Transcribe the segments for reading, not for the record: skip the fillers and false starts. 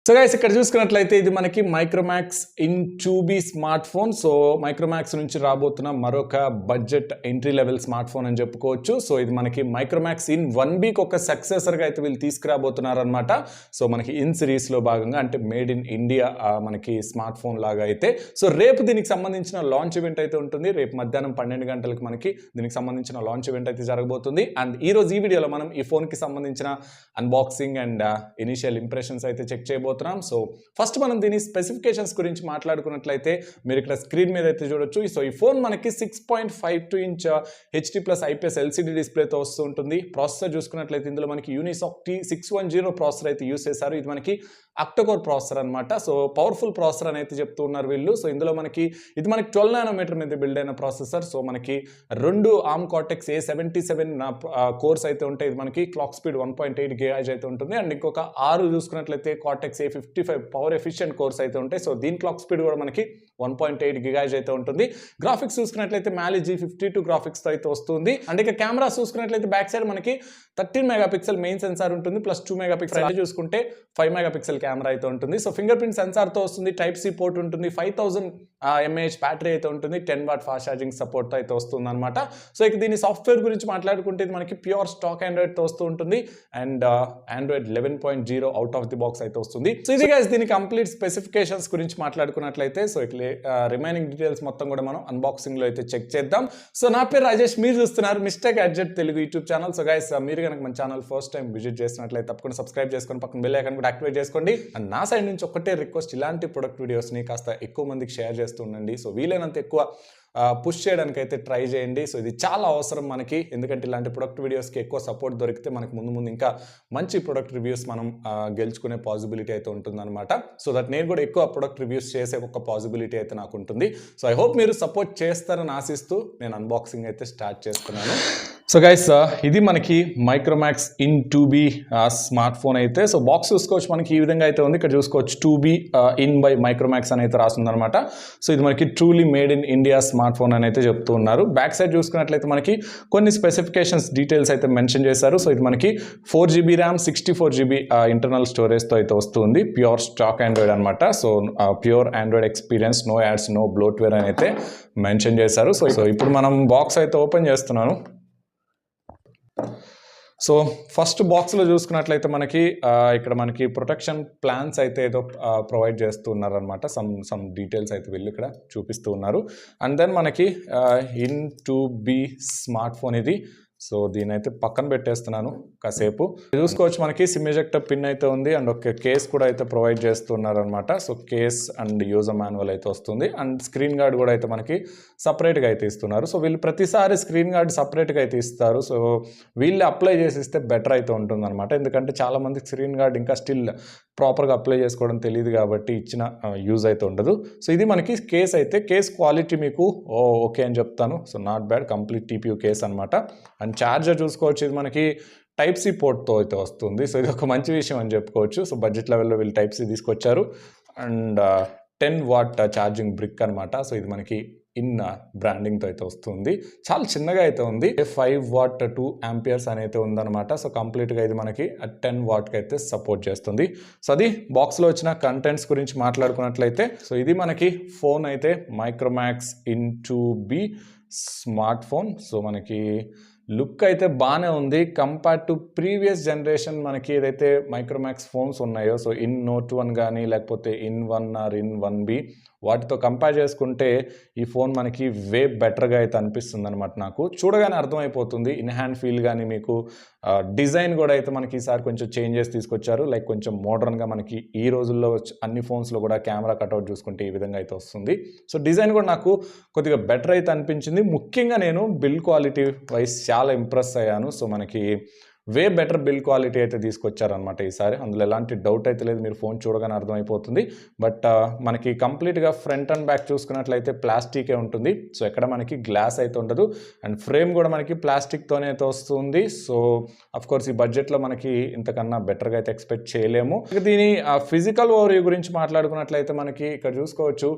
So guys ఇక్కడ చూసుకున్నట్లయితే ఇది మనకి Micromax in 2B smart phone. So Micromax నుంచి రాబోతున్న మరొక budget entry level smart phone అని చెప్పుకోవచ్చు. సో ఇది మనకి మైక్రోమాక్స్ ఇన్ 1Bకి ఒక సక్సెసర్గా అయితే వీళ్ళు తీసుకురాబోతున్నారు అనమాట. సో మనకి ఇన్ సిరీస్లో భాగంగా అంటే మేడ్ ఇన్ ఇండియా మనకి స్మార్ట్ ఫోన్ లాగా అయితే. సో రేపు దీనికి సంబంధించిన లాంచ్ ఈవెంట్ అయితే ఉంటుంది. రేపు మధ్యాహ్నం 12 గంటలకు మనకి దీనికి సంబంధించిన లాంచ్ ఈవెంట్ అయితే జరగబోతుంది. అండ్ ఈ రోజు ఈ వీడియోలో మనం ఈ ఫోన్కి సంబంధించిన అన్బాక్సింగ్ అండ్ ఇనిషియల్ ఇంప్రెషన్స్ అయితే చెక్ చేయబోతున్నాం. సో ఫస్ట్ మనం దీని స్పెసిఫికేషన్స్ గురించి మాట్లాడుకున్నట్లయితే మీరు ఇక్కడ స్క్రీన్ మీద అయితే చూడొచ్చు. సో ఈ ఫోన్ మనకి 6.52 ఇంచ్ HD+ IPS LCD డిస్ప్లేతో వస్తూ ఉంటుంది. ప్రాసెసర్ చూసుకున్నట్లయితే ఇందులో మనకి యూనిసాక్ T610 ప్రాసెసర్ అయితే యూస్ చేశారు. ఇది మనకి అక్టోకోర్ ప్రాసెసర్ అనమాట. సో పవర్ఫుల్ ప్రాసెసర్ అని అయితే చెప్తూ ఉన్నారు వీళ్ళు. సో ఇందులో మనకి 12 నానోమీటర్ మీద బిల్డ్ అయిన ప్రాసెసర్. సో మనకి 2 ARM Cortex A77 కోర్స్ అయితే ఉంటాయి. ఇది మనకి క్లాక్ స్పీడ్ 1.8 GHz అయితే ఉంటుంది. అండ్ ఇంకొక 6 చూసుకున్నట్లయితే Cortex A55 power efficient course అయితే ఉంటాయి. సో దీని క్లాక్ స్పీడ్ కూడా మనకి 1.8 GHz అయితే ఉంటుంది. గ్రాఫిక్స్ చూసుకున్నట్లయితే Mali G52 గ్రాఫిక్స్ అయితే వస్తుంది. అండ్ ఇక కెమెరా చూసుకున్నట్లయితే బ్యాక్ సైడ్ మనకి 13 మెగాపిక్సెల్ మెయిన్ సెన్సార్ ఉంటుంది. ప్లస్ 2 మెగాపిక్సెల్ చూసుకుంటే 5 మెగాపిక్సెల్ కెమెరా అయితే ఉంటుంది. సో ఫింగర్ ప్రింట్ సెన్సార్తో వస్తుంది. Type-C పోర్ట్ ఉంటుంది. 5000 mAh బ్యాటరీ అయితే ఉంటుంది. 10 వాట్ ఫాస్ట్ ఛార్జింగ్ సపోర్ట్తో అయితే వస్తుంది అనమాట. సో ఇక దీని సాఫ్ట్వేర్ గురించి మాట్లాడుకుంటే ఇది మనకి ప్యూర్ స్టాక్ ఆండ్రాయిడ్తో వస్తూ ఉంటుంది. And Android 11.0 out of the box అయితే వస్తుంది. సో ఇది గైస్ దీని కంప్లీట్ స్పెసిఫికేషన్స్ గురించి మాట్లాడుకున్నట్లయితే సో ఇట్లా రిమైనింగ్ డీటెయిల్స్ మొత్తం కూడా మనం అన్బాక్సింగ్లో అయితే చెక్ చేద్దాం. సో నా పేరు రాజేష్, మీరు చూస్తున్నారు mister gadget Telugu YouTube channel. So guys మీరు కనుక మన ఛానల్ ఫస్ట్ టైం విజిట్ చేసినట్లయితే తప్పకుండా సబ్స్క్రైబ్ చేసుకొని పక్కన బెల్ ఐకాన్ కూడా యాక్టివేట్ చేసుకోండి. అండ్ నా సైడ్ నుంచి ఒకటే రిక్వెస్ట్, ఇలాంటి ప్రొడక్ట్ వీడియోస్ని కాస్త ఎక్కువ మందికి షేర్ చేస్తూ ఉండండి. సో వీలైనంత ఎక్కువ పుష్ చేయడానికి అయితే ట్రై చేయండి. సో ఇది చాలా అవసరం మనకి, ఎందుకంటే ఇలాంటి ప్రొడక్ట్ వీడియోస్కి ఎక్కువ సపోర్ట్ దొరికితే మనకు ముందు ఇంకా మంచి ప్రొడక్ట్ రివ్యూస్ మనం గెలుచుకునే పాసిబిలిటీ అయితే ఉంటుందన్నమాట. సో దట్ నేను కూడా ఎక్కువ ప్రొడక్ట్ రివ్యూస్ చేసే ఒక పాసిబిలిటీ అయితే నాకు ఉంటుంది. సో ఐ హోప్ మీరు సపోర్ట్ చేస్తారని ఆశిస్తూ నేను అన్బాక్సింగ్ అయితే స్టార్ట్ చేస్తున్నాను. సో గైస్ ఇది మనకి Micromax in 2B smart phone అయితే. సో బాక్స్ చూసుకోవచ్చు మనకి ఈ విధంగా అయితే ఉంది. ఇక్కడ చూసుకోవచ్చు 2B ఇన్ బై మైక్రోమాక్స్ అని అయితే రాస్తుంది అనమాట. సో ఇది మనకి truly made in India smart phone అని అయితే చెప్తూ ఉన్నారు. బ్యాక్ సైడ్ చూసుకున్నట్లయితే మనకి కొన్ని స్పెసిఫికేషన్స్ డీటెయిల్స్ అయితే మెన్షన్ చేశారు. సో ఇది మనకి 4GB RAM 64GB ఇంటర్నల్ స్టోరేజ్తో అయితే వస్తుంది. ప్యూర్ స్టాక్ ఆండ్రాయిడ్ అనమాట. So pure Android experience, no ads, no bloatware అని అయితే మెన్షన్ చేశారు. సో ఇప్పుడు మనం బాక్స్ అయితే ఓపెన్ చేస్తున్నాను. సో ఫస్ట్ బాక్స్లో చూసుకున్నట్లయితే మనకి ఇక్కడ మనకి ప్రొటెక్షన్ ప్లాన్స్ అయితే ఏదో ప్రొవైడ్ చేస్తున్నారు అనమాట. సమ్ డీటెయిల్స్ అయితే వీళ్ళు ఇక్కడ చూపిస్తూ ఉన్నారు. అండ్ దెన్ మనకి ఇన్ 2B స్మార్ట్ ఫోన్ ఇది. సో దీని అయితే పక్కన పెట్టేస్తున్నాను కాసేపు. చూసుకోవచ్చు మనకి సిమ్ ఎజెక్టర్ పిన్ అయితే ఉంది. అండ్ ఒక కేస్ కూడా అయితే ప్రొవైడ్ చేస్తున్నారు అనమాట. So case and user manual అయితే వస్తుంది. అండ్ స్క్రీన్ గార్డ్ కూడా అయితే మనకి సపరేట్గా అయితే ఇస్తున్నారు. సో వీళ్ళు ప్రతిసారి స్క్రీన్ గార్డ్ సపరేట్గా అయితే ఇస్తారు. సో వీళ్ళు అప్లై చేసి ఇస్తే బెటర్ అయితే ఉంటుంది అనమాట. ఎందుకంటే చాలామందికి స్క్రీన్ గార్డ్ ఇంకా స్టిల్ ప్రాపర్గా అప్లై చేసుకోవడం తెలియదు కాబట్టి ఇచ్చిన యూజ్ అయితే ఉండదు. సో ఇది మనకి కేస్ అయితే. కేస్ క్వాలిటీ మీకు ఓకే అని చెప్తాను. So not bad, complete TPU case అనమాట. అండ్ ఛార్జర్ చూసుకోవచ్చు, ఇది మనకి Type-C పోర్ట్తో అయితే వస్తుంది. సో ఇది ఒక మంచి విషయం అని చెప్పుకోవచ్చు. సో బడ్జెట్ లెవెల్లో వీళ్ళు Type-C తీసుకొచ్చారు. అండ్ 10 వాట్ ఛార్జింగ్ బ్రిక్ అనమాట. సో ఇది మనకి ఇన్ బ్రాండింగ్తో అయితే వస్తుంది. చాలా చిన్నగా అయితే ఉంది. 5 వాట్ 2 ఆంపియర్స్ అని అయితే ఉందన్నమాట. సో కంప్లీట్గా ఇది మనకి 10 వాట్కి అయితే సపోర్ట్ చేస్తుంది. సో అది బాక్స్లో వచ్చిన కంటెంట్స్ గురించి మాట్లాడుకున్నట్లయితే సో ఇది మనకి ఫోన్ అయితే Micromax in 2B smart phone. So మనకి లుక్ అయితే బాగానే ఉంది కంపేర్ టు ప్రీవియస్ జనరేషన్ మనకి ఏదైతే మైక్రోమాక్స్ ఫోన్స్ ఉన్నాయో. సో ఇన్ Note 1 కానీ లేకపోతే ఇన్ 1 ఆర్ ఇన్ 1B వాటితో కంపేర్ చేసుకుంటే ఈ ఫోన్ మనకి వే బెటర్గా అయితే అనిపిస్తుంది అనమాట. నాకు చూడగానే అర్థమైపోతుంది. ఇన్ హ్యాండ్ ఫీల్ కానీ మీకు డిజైన్ కూడా అయితే మనకి ఈసారి కొంచెం చేంజెస్ తీసుకొచ్చారు. లైక్ కొంచెం మోడర్న్గా మనకి ఈ రోజుల్లో అన్ని ఫోన్స్లో కూడా కెమెరా కట్అవుట్ చూసుకుంటే ఈ విధంగా అయితే వస్తుంది. సో డిజైన్ కూడా నాకు కొద్దిగా బెటర్ అయితే అనిపించింది. ముఖ్యంగా నేను బిల్డ్ క్వాలిటీ వైజ్ చాలా ఇంప్రెస్ అయ్యాను. సో మనకి వే బెటర్ బిల్డ్ క్వాలిటీ అయితే తీసుకొచ్చారనమాట ఈసారి. అందులో ఎలాంటి డౌట్ అయితే లేదు, మీరు ఫోన్ చూడగానే అర్థమైపోతుంది. బట్ మనకి కంప్లీట్గా ఫ్రంట్ అండ్ బ్యాక్ చూసుకున్నట్లయితే ప్లాస్టికే ఉంటుంది. సో ఎక్కడ మనకి గ్లాస్ అయితే ఉండదు. అండ్ ఫ్రేమ్ కూడా మనకి ప్లాస్టిక్తోనే అయితే వస్తుంది. సో అఫ్కోర్స్ ఈ బడ్జెట్లో మనకి ఇంతకన్నా బెటర్గా అయితే ఎక్స్పెక్ట్ చేయలేము. దీని ఫిజికల్ ఓవర్వ్యూ గురించి మాట్లాడుకున్నట్లయితే మనకి ఇక్కడ చూసుకోవచ్చు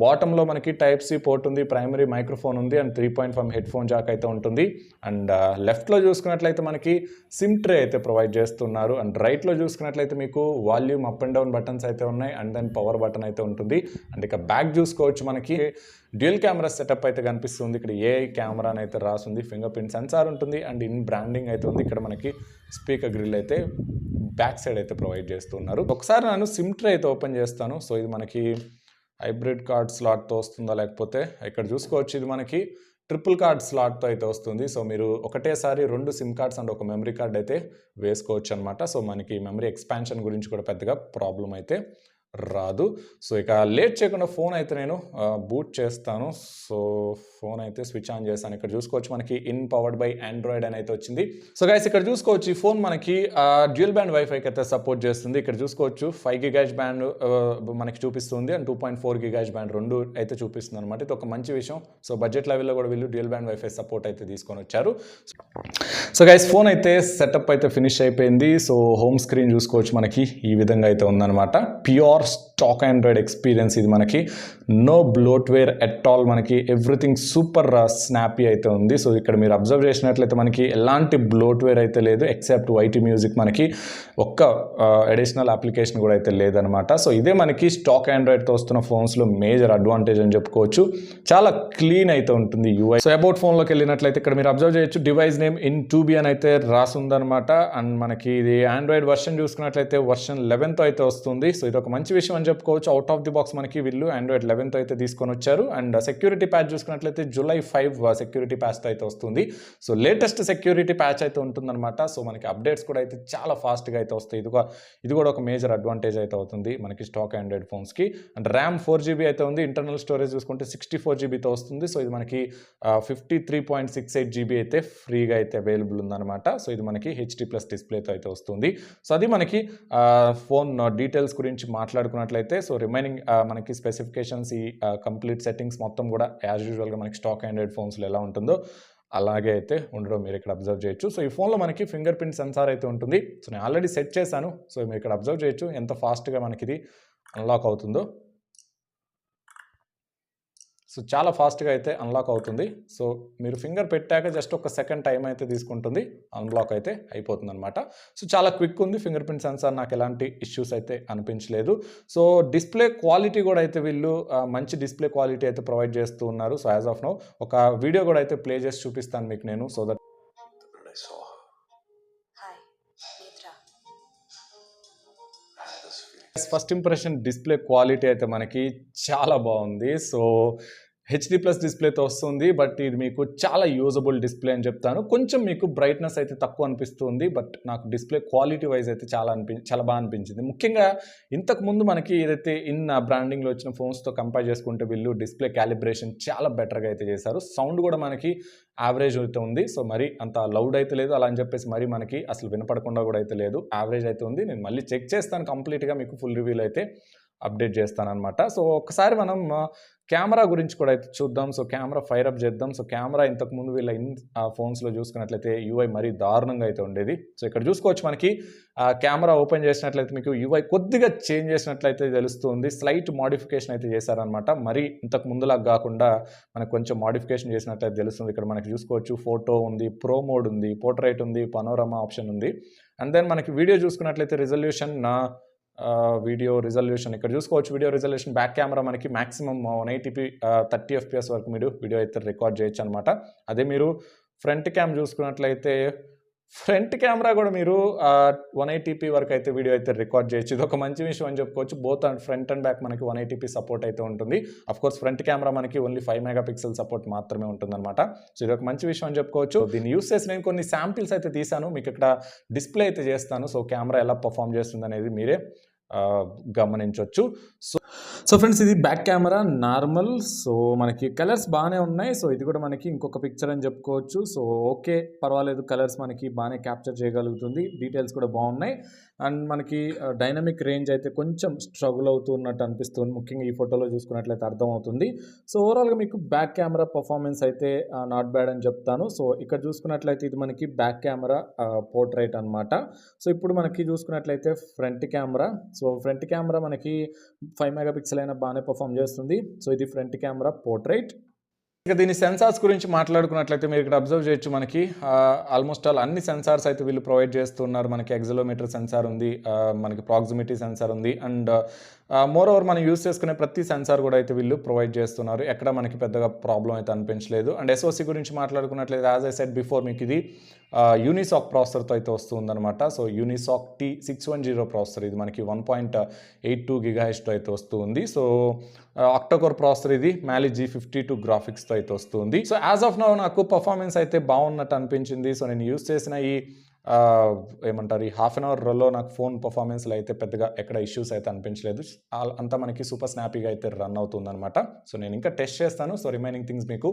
బాటంలో మనకి Type-C పోర్ట్ ఉంది, ప్రైమరీ మైక్రోఫోన్ ఉంది, అండ్ 3.5 హెడ్ ఫోన్ జాక్ అయితే ఉంటుంది. అండ్ లెఫ్ట్లో చూసుకున్నట్లయితే మనకి సిమ్ ట్రే అయితే ప్రొవైడ్ చేస్తున్నారు. అండ్ రైట్లో చూసుకున్నట్లయితే మీకు volume up and down buttons అయితే ఉన్నాయి, అండ్ దెన్ పవర్ బటన్ అయితే ఉంటుంది. అండ్ ఇక బ్యాక్ చూసుకోవచ్చు, మనకి డ్యూయల్ కెమెరా సెటప్ అయితే కనిపిస్తుంది. ఇక్కడ ఏఐ కెమెరా అని అయితే రాసింది, ఫింగర్ ప్రింట్ సెన్సార్ ఉంటుంది, అండ్ ఇన్ బ్రాండింగ్ అయితే ఉంది. ఇక్కడ మనకి స్పీకర్ గ్రిల్ అయితే బ్యాక్ సైడ్ అయితే ప్రొవైడ్ చేస్తున్నారు. ఒకసారి నేను సిమ్ ట్రే అయితే ఓపెన్ చేస్తాను. సో ఇది మనకి హైబ్రిడ్ కార్డ్ స్లాట్తో వస్తుందా, లేకపోతే ఇక్కడ చూసుకోవచ్చు ఇది మనకి ట్రిపుల్ కార్డ్ స్లాట్తో అయితే వస్తుంది. సో మీరు ఒకటేసారి 2 సిమ్ కార్డ్స్ అండ్ ఒక మెమరీ కార్డ్ అయితే వేసుకోవచ్చు అనమాట. సో మనకి మెమరీ ఎక్స్పాన్షన్ గురించి కూడా పెద్దగా ప్రాబ్లం అయితే రాదు. సో ఇక లేట్ చేయకుండా ఫోన్ అయితే నేను బూట్ చేస్తాను. సో ఫోన్ అయితే స్విచ్ ఆన్ చేస్తాను. ఇక్కడ చూసుకోవచ్చు మనకి ఇన్ పవర్డ్ బై ఆండ్రాయిడ్ అని అయితే వచ్చింది. సో గైస్ ఇక్కడ చూసుకోవచ్చు ఈ ఫోన్ మనకి డ్యూయల్ బ్యాండ్ వైఫైకి అయితే సపోర్ట్ చేస్తుంది. ఇక్కడ చూసుకోవచ్చు 5 GHz బ్యాండ్ మనకి చూపిస్తుంది, అండ్ 2.4 GHz బ్యాండ్ రెండు అయితే చూపిస్తుంది అనమాట. ఇది ఒక మంచి విషయం. సో బడ్జెట్ లెవెల్లో కూడా వీళ్ళు డ్యూయల్ బ్యాండ్ వైఫై సపోర్ట్ అయితే తీసుకొని వచ్చారు. సో గైస్ ఫోన్ అయితే సెటప్ అయితే ఫినిష్ అయిపోయింది. సో హోమ్ స్క్రీన్ చూసుకోవచ్చు మనకి ఈ విధంగా అయితే ఉందన్నమాట. ప్యూర్ స్టాక్ ఆండ్రాయిడ్ ఎక్స్పీరియన్స్ ఇది మనకి. నో బ్లోట్వేర్ ఎట్ ఆల్, మనకి ఎవ్రీథింగ్ సూపర్ స్నాపీ అయితే ఉంది. సో ఇక్కడ మీరు అబ్జర్వ్ చేసినట్లయితే మనకి ఎలాంటి బ్లోట్వేర్ అయితే లేదు, ఎక్సెప్ట్ వైటీ మ్యూజిక్ మనకి ఒక్క అడిషనల్ అప్లికేషన్ కూడా అయితే లేదనమాట. సో ఇదే మనకి స్టాక్ ఆండ్రాయిడ్తో వస్తున్న ఫోన్స్లో మేజర్ అడ్వాంటేజ్ అని చెప్పుకోవచ్చు. చాలా క్లీన్ అయితే ఉంటుంది యూఐ. సో అబౌట్ ఫోన్లోకి వెళ్ళినట్లయితే ఇక్కడ మీరు అబ్జర్వ్ చేయొచ్చు డివైస్ నేమ్ ఇన్ 2B అని అయితే రాసుందనమాట. అండ్ మనకి ఇది ఆండ్రాయిడ్ వర్షన్ చూసుకున్నట్లయితే వర్షన్ 11తో అయితే వస్తుంది. సో ఇది ఒక మంచి విషయం అని చెప్పుకోవచ్చు. అవుట్ ఆఫ్ ది బాక్స్ మనకి వీళ్ళు ఆండ్రాయిడ్ 11తో అయితే తీసుకొని వచ్చారు. అండ్ సెక్యూరిటీ ప్యాచ్ చూసుకున్నట్లయితే July 5 సెక్యూరిటీ ప్యాచ్తో అయితే వస్తుంది. సో లేటెస్ట్ సెక్యూరిటీ ప్యాచ్ అయితే ఉంటుందన్నమాట. సో మనకి అప్డేట్స్ కూడా అయితే చాలా ఫాస్ట్గా అయితే వస్తాయి. ఇది కూడా ఒక మేజర్ అడ్వాంటేజ్ అయితే అవుతుంది మనకి స్టాక్ ఆండ్రాయిడ్ ఫోన్స్కి. అండ్ ర్యామ్ 4GB అయితే ఉంది. ఇంటర్నల్ స్టోరేజ్ చూసుకుంటే 64GBతో వస్తుంది. సో ఇది మనకి 53.68 GB అయితే ఫ్రీగా అయితే అవైలబుల్ ఉందన్నమాట. సో ఇది మనకి HD+ డిస్ప్లేతో అయితే వస్తుంది. సో అది మనకి ఫోన్ డీటెయిల్స్ గురించి మాట్లాడుకున్నట్లయితే, సో రిమైనింగ్ మనకి స్పెసిఫికేషన్స్, ఈ కంప్లీట్ సెట్టింగ్స్ మొత్తం కూడా యాజ్ యూజువల్గా మనకి స్టాక్ ఆండ్రాయిడ్ ఫోన్స్లో ఎలా ఉంటుందో అలాగే అయితే ఉండడం మీరు ఇక్కడ అబ్జర్వ్ చేయొచ్చు. సో ఈ ఫోన్లో మనకి ఫింగర్ ప్రింట్ సెన్సార్ అయితే ఉంటుంది. సో నేను ఆల్రెడీ సెట్ చేశాను. సో మీరు ఇక్కడ అబ్జర్వ్ చేయొచ్చు ఎంత ఫాస్ట్గా మనకి ఇది అన్లాక్ అవుతుందో. సో చాలా ఫాస్ట్గా అయితే అన్లాక్ అవుతుంది. సో మీరు ఫింగర్ పెట్టాక జస్ట్ ఒక సెకండ్ టైం అయితే తీసుకుంటుంది, అన్లాక్ అయితే అయిపోతుంది అనమాట. సో చాలా క్విక్ ఉంది ఫింగర్ ప్రింట్ సెన్సార్, నాకు ఎలాంటి ఇష్యూస్ అయితే అనిపించలేదు. సో డిస్ప్లే క్వాలిటీ కూడా అయితే వీళ్ళు మంచి డిస్ప్లే క్వాలిటీ అయితే ప్రొవైడ్ చేస్తూ ఉన్నారు. సో యాజ్ ఆఫ్ నౌ ఒక వీడియో కూడా అయితే ప్లే చేసి చూపిస్తాను మీకు నేను. So that first impression display quality అయితే మనకి చాలా బాగుంది. సో HD+ డిస్ప్లేతో వస్తుంది, బట్ ఇది మీకు చాలా యూజబుల్ డిస్ప్లే అని చెప్తాను. కొంచెం మీకు బ్రైట్నెస్ అయితే తక్కువ అనిపిస్తుంది, బట్ నాకు డిస్ప్లే క్వాలిటీ వైజ్ అయితే చాలా బాగా అనిపించింది. ముఖ్యంగా ఇంతకుముందు మనకి ఏదైతే బ్రాండింగ్లో వచ్చిన ఫోన్స్తో కంపేర్ చేసుకుంటే వీళ్ళు డిస్ప్లే క్యాలిబ్రేషన్ చాలా బెటర్గా అయితే చేశారు. సౌండ్ కూడా మనకి యావరేజ్ అయితే ఉంది. సో మరి అంత లౌడ్ అయితే లేదు, అలా అని చెప్పేసి మరి మనకి అసలు వినపడకుండా కూడా అయితే లేదు, యావరేజ్ అయితే ఉంది. నేను మళ్ళీ చెక్ చేస్తాను కంప్లీట్గా, మీకు ఫుల్ రివ్యూలు అయితే అప్డేట్ చేస్తాను అనమాట. సో ఒకసారి మనం కెమెరా గురించి కూడా అయితే చూద్దాం. సో కెమెరా ఫైర్ అప్ చేద్దాం. సో కెమెరా ఇంతకుముందు వీళ్ళ ఫోన్స్లో చూసుకున్నట్లయితే UI మరీ దారుణంగా అయితే ఉండేది. సో ఇక్కడ చూసుకోవచ్చు మనకి కెమెరా ఓపెన్ చేసినట్లయితే మీకు UI కొద్దిగా చేంజ్ చేసినట్లయితే తెలుస్తుంది. స్లైట్ మోడిఫికేషన్ అయితే చేశారనమాట. మరి ఇంతకు ముందులాగా కాకుండా మనకు కొంచెం మోడిఫికేషన్ చేసినట్లయితే తెలుస్తుంది. ఇక్కడ మనకి చూసుకోవచ్చు ఫోటో ఉంది, ప్రో మోడ్ ఉంది, పోర్ట్రైట్ ఉంది, పనోరమా ఆప్షన్ ఉంది. అండ్ దెన్ మనకి వీడియో చూసుకున్నట్లయితే వీడియో రిజల్యూషన్ ఇక్కడ చూసుకోవచ్చు. వీడియో రిజల్యూషన్ బ్యాక్ కెమెరా మనకి మాక్సిమం 180p 30 FPS వరకు మీరు వీడియో అయితే రికార్డ్ చేయొచ్చు అనమాట. అదే మీరు ఫ్రంట్ క్యామ్ చూసుకున్నట్లయితే ఫ్రంట్ కెమెరా కూడా మీరు 180p వరకు అయితే వీడియో అయితే రికార్డ్ చేయొచ్చు. ఇది ఒక మంచి విషయం అని చెప్పుకోవచ్చు. బోత్ ఫ్రంట్ అండ్ బ్యాక్ మనకి 180p సపోర్ట్ అయితే ఉంటుంది. అఫ్ కోర్స్ ఫ్రంట్ కెమెరా మనకి ఓన్లీ 5 MP సపోర్ట్ మాత్రమే ఉంటుందన్నమాట. సో ఇది ఒక మంచి విషయం అని చెప్పుకోవచ్చు. దీన్ని యూస్ చేసి నేను కొన్ని శాంపిల్స్ అయితే తీసాను, మీకు ఇక్కడ డిస్ప్లే అయితే చేస్తాను. సో కెమెరా ఎలా పర్ఫామ్ చేస్తుంది అనేది మీరే గమనించవచ్చు. సో ఫ్రెండ్స్ ఇది బ్యాక్ కెమెరా నార్మల్. సో మనకి కలర్స్ బాగానే ఉన్నాయి. సో ఇది కూడా మనకి ఇంకొక పిక్చర్ అని చెప్పుకోవచ్చు. సో ఓకే పర్వాలేదు, కలర్స్ మనకి బాగానే క్యాప్చర్ చేయగలుగుతుంది, డీటెయిల్స్ కూడా బాగున్నాయి. అండ్ మనకి డైనమిక్ రేంజ్ అయితే కొంచెం స్ట్రగుల్ అవుతున్నట్టు అనిపిస్తుంది, ముఖ్యంగా ఈ ఫోటోలో చూసుకున్నట్లయితే అర్థమవుతుంది. సో ఓవరాల్గా మీకు బ్యాక్ కెమెరా పర్ఫార్మెన్స్ అయితే నాట్ బ్యాడ్ అని చెప్తాను. సో ఇక్కడ చూసుకున్నట్లయితే ఇది మనకి బ్యాక్ కెమెరా పోర్ట్రైట్ అనమాట. సో ఇప్పుడు మనకి చూసుకున్నట్లయితే front camera. So front camera మనకి 5 MP అయినా బాగానే పర్ఫామ్ చేస్తుంది. సో ఇది ఫ్రంట్ కెమెరా పోర్ట్రైట్. ఇక దీని సెన్సార్స్ గురించి మాట్లాడుకున్నట్లయితే మీరు ఇక్కడ అబ్జర్వ్ చేయొచ్చు, మనకి ఆల్మోస్ట్ ఆల్ అన్ని సెన్సార్స్ అయితే వీళ్ళు ప్రొవైడ్ చేస్తున్నారు. మనకి ఎక్సెలోమీటర్ సెన్సార్ ఉంది, మనకి ప్రాక్సిమిటీ సెన్సార్ ఉంది, అండ్ మోర్ ఓవర్ మనం యూస్ చేసుకునే ప్రతి సెన్సార్ కూడా అయితే వీళ్ళు ప్రొవైడ్ చేస్తున్నారు. ఎక్కడ మనకి పెద్దగా ప్రాబ్లం అయితే అనిపించలేదు. అండ్ ఎస్ఓసి గురించి మాట్లాడుకున్నట్లయితే యాజ్ ఐ సెడ్ బిఫోర్, మీకు ఇది యూనిసాక్ ప్రాసెసర్తో అయితే వస్తుందన్నమాట. సో యూనిసాక్ T610 ప్రాసెసర్, ఇది మనకి 1.82 GHzతో అయితే వస్తుంది. సో ఆక్టోకోర్ ప్రాసెసర్, ఇది Mali G52 గ్రాఫిక్స్తో అయితే వస్తుంది. సో యాజ్ ఆఫ్ నౌ నాకు పర్ఫార్మెన్స్ అయితే బాగున్నట్టు అనిపించింది. సో నేను యూస్ చేసిన ఈ ఏమంటారు, ఈ హాఫ్ అన్ అవర్లో నాకు ఫోన్ పర్ఫార్మెన్స్లో అయితే పెద్దగా ఎక్కడ ఇష్యూస్ అయితే అనిపించలేదు. అంతా మనకి సూపర్ స్నాపీగా అయితే రన్ అవుతుందన్నమాట. సో నేను ఇంకా టెస్ట్ చేస్తాను. సో రిమైనింగ్ థింగ్స్ మీకు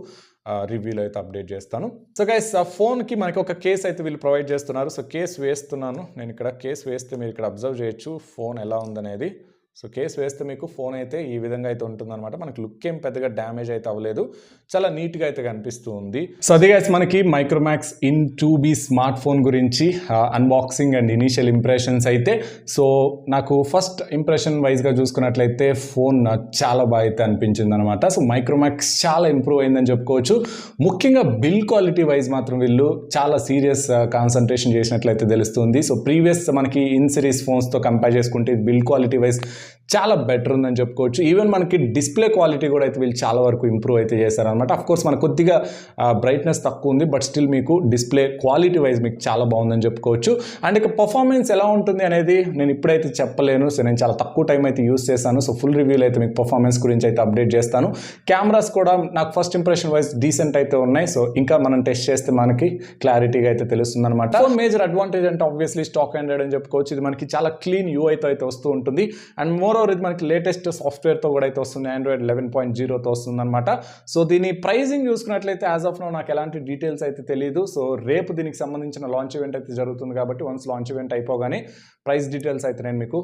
రివ్యూలో అయితే అప్డేట్ చేస్తాను. సో గైస్, ఫోన్కి మనకి ఒక కేస్ అయితే వీళ్ళు ప్రొవైడ్ చేస్తున్నారు. సో కేస్ వేస్తున్నాను నేను ఇక్కడ. కేస్ వేస్తే మీరు ఇక్కడ అబ్జర్వ్ చేయొచ్చు ఫోన్ ఎలా ఉందనేది. సో కేస్ వేస్తే మీకు ఫోన్ అయితే ఈ విధంగా అయితే ఉంటుందన్నమాట. మనకి లుక్ ఏం పెద్దగా డ్యామేజ్ అయితే అవ్వలేదు, చాలా నీట్గా అయితే కనిపిస్తూ ఉంది. సో అదే గైస్, మనకి Micromax in 2B smart phone గురించి అన్బాక్సింగ్ అండ్ ఇనీషియల్ ఇంప్రెషన్స్ అయితే. సో నాకు ఫస్ట్ ఇంప్రెషన్ వైజ్గా చూసుకున్నట్లయితే ఫోన్ చాలా బాగా అయితే అనిపించింది అనమాట. సో మైక్రోమాక్స్ చాలా ఇంప్రూవ్ అయిందని చెప్పుకోవచ్చు. ముఖ్యంగా బిల్డ్ క్వాలిటీ వైజ్ మాత్రం వీళ్ళు చాలా సీరియస్ కాన్సన్ట్రేషన్ చేసినట్లయితే తెలుస్తుంది. సో ప్రీవియస్ మనకి ఇన్ సిరీస్ ఫోన్స్తో కంపేర్ చేసుకుంటే బిల్డ్ క్వాలిటీ వైజ్ చాలా బెటర్ ఉందని చెప్పుకోవచ్చు. ఈవెన్ మనకి డిస్ప్లే క్వాలిటీ కూడా అయితే వీళ్ళు చాలా వరకు ఇంప్రూవ్ అయితే చేశారనమాట. అఫ్కోర్స్ మనకు కొద్దిగా బ్రైట్నెస్ తక్కువ ఉంది, బట్ స్టిల్ మీకు డిస్ప్లే క్వాలిటీ వైజ్ మీకు చాలా బాగుందని చెప్పుకోవచ్చు. అండ్ ఇక పర్ఫార్మెన్స్ ఎలా ఉంటుంది అనేది నేను ఇప్పుడైతే చెప్పలేను. సో నేను చాలా తక్కువ టైం అయితే యూస్ చేశాను. సో ఫుల్ రివ్యూలో అయితే మీకు పర్ఫార్మెన్స్ గురించి అయితే అప్డేట్ చేస్తాను. కెమెరాస్ కూడా నాకు ఫస్ట్ ఇంప్రెషన్ వైజ్ డీసెంట్ అయితే ఉన్నాయి. సో ఇంకా మనం టెస్ట్ చేస్తే మనకి క్లారిటీగా అయితే తెలుస్తుంది అనమాట. ఫోన్ మేజర్ అడ్వాంటేజ్ అంటే ఆబ్వియస్లీ స్టాక్ ఆండ్రాయిడ్ అని చెప్పుకోవచ్చు. ఇది మనకి చాలా క్లీన్ యూఐతో అయితే వస్తూ ఉంటుంది. అండ్ మోర్ ఓవర్ ఇది మనకి లేటెస్ట్ సాఫ్ట్వేర్తో కూడా అయితే వస్తుంది, Android 11.0తో వస్తుంది అనమాట. సో దీని ప్రైజింగ్ చూసుకున్నట్లయితే యాజ్ ఆఫ్ నో నాకు ఎలాంటి డీటెయిల్స్ అయితే తెలియదు. సో రేపు దీనికి సంబంధించిన లాంచ్ ఈవెంట్ అయితే జరుగుతుంది కాబట్టి వన్స్ లాంచ్ ఈవెంట్ అయిపోగానే ప్రైస్ డీటెయిల్స్ అయితే నేను మీకు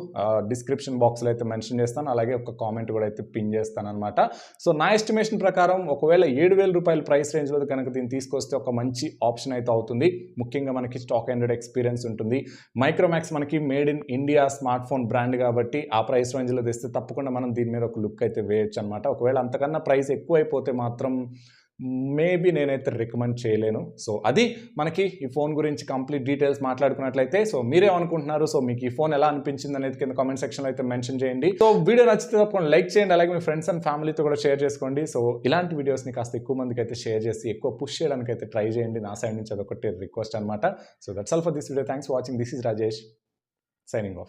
డిస్క్రిప్షన్ బాక్స్లో అయితే మెన్షన్ చేస్తాను. అలాగే ఒక కామెంట్ కూడా అయితే పిన్ చేస్తాను అనమాట. సో నా ఎస్టిమేషన్ ప్రకారం ఒకవేళ 7,000 రూపాయల ప్రైస్ రేంజ్లో కనుక దీన్ని తీసుకొస్తే ఒక మంచి ఆప్షన్ అయితే అవుతుంది. ముఖ్యంగా మనకి స్టాక్ ఆండ్రాయిడ్ ఎక్స్పీరియన్స్ ఉంటుంది. మైక్రోమాక్స్ మనకి made in India smart phone brand కాబట్టి ఆ ప్రైస్ రేంజ్లో తెస్తే తప్పకుండా మనం దీని మీద ఒక లుక్ అయితే వేయచ్చు అనమాట. ఒకవేళ అంతకన్నా ప్రైస్ ఎక్కువ అయిపోతే మాత్రం మేబీ నేనైతే రికమెండ్ చేయలేను. సో అది మనకి ఈ ఫోన్ గురించి కంప్లీట్ డీటెయిల్స్ మాట్లాడుకున్నట్లయితే. సో మీరేమనుకుంటున్నారు, సో మీకు ఈ ఫోన్ ఎలా అనిపించింది అనేది కింద కామెంట్ సెక్షన్లో అయితే మెన్షన్ చేయండి. సో వీడియో నచ్చితే తప్పకుండా లైక్ చేయండి, అలాగే మీ ఫ్రెండ్స్ అండ్ ఫ్యామిలీతో కూడా షేర్ చేసుకోండి. సో ఇలాంటి వీడియోస్ని కాస్త ఎక్కువ మందికి అయితే షేర్ చేసి ఎక్కువ పుష్ చేయడానికి అయితే ట్రై చేయండి. నా సైడ్ నుంచి అదొకటి రిక్వెస్ట్ అనమాట. So that's all for this video. Thanks for watching. This is Rajesh signing off.